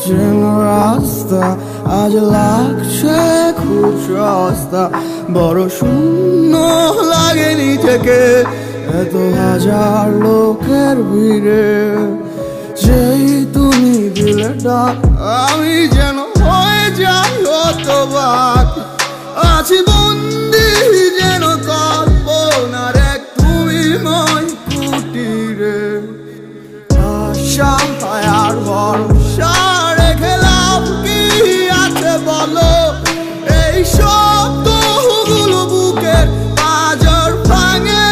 চেনা রাস্তা আজ লাগছে খুব সস্তা, বড় শূন্য লাগেনি থেকে এত হাজার লোকের ভিড়ে। যেই তুমি দিলে ডাক আমি যেন হয়ে যাই হতবাক, আছি বন্দি যেন কল্পনার এক তুমিময় কুটিরে। আশা আর ভরসা রেখে লাভ কি আছে বলো, এই শব্দগুলো বুকের পাঁজর ভাঙে।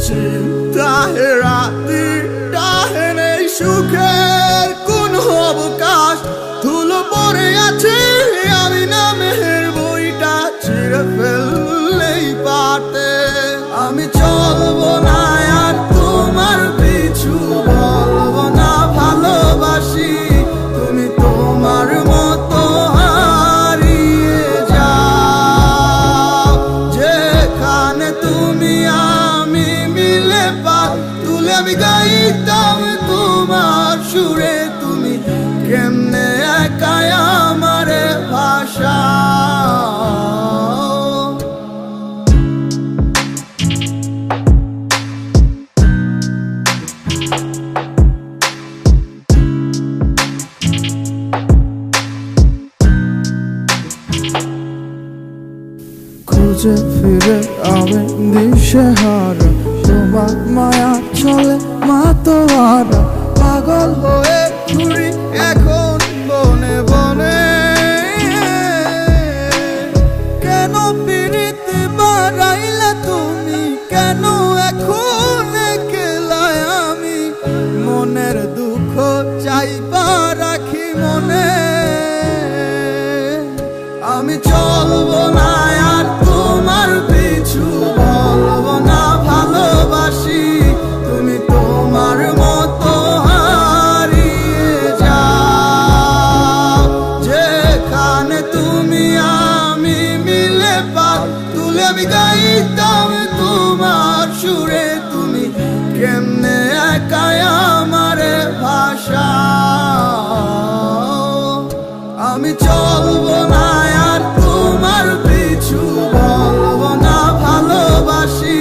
চিন্তায় রাতিটা নেই সুখের কোন অবকাশ, ধুলো পড়ে আছে আমি নামের বইটা ছিঁড়ে ফেললেই পাতে। আমি চলবো না আর তোমার পিছু, বলবো না ভালোবাসি, তুমি তোমার মতো হারিয়ে যাও। যেখানে তুমি আমি মিলে পা তুলে আমি গাইতাম তোমার সুরে, তুমি কেমনে একাই আমারে ভাষা। খুঁজে ফিরে আমি দিশেহারা, তোমার মায়া চলে মাতোয়ারা, পাগল হয়ে ঘুরি এখন বনে বনে। কেন পিরিতে বাড়াইলা তুমি, কেন এখন একলাই আমি, মনের দুঃখ চাইবা রাখি মনে। আমি চলবো না আর তোমার পিছু, বলবো না ভালোবাসি, তুমি তোমার মতো হারিয়ে যাও। যেখানে তুমি আমি মিলে পা তুলে আমি গাইতাম তোমার সুরে, তুমি কেমনে একাই আমারে ভাষা। আমি চলবো না আর তোমার পিছু, বলবো না ভালোবাসি,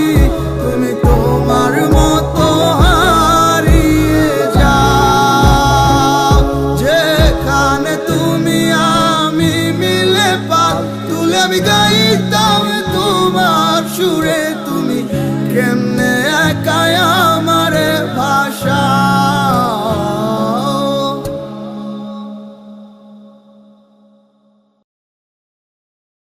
তুমি তোমার মতো হারিয়ে যাও। যেখানে তুমি আমি মিলে পা তুলে আমি গাইতাম তোমার সুরে,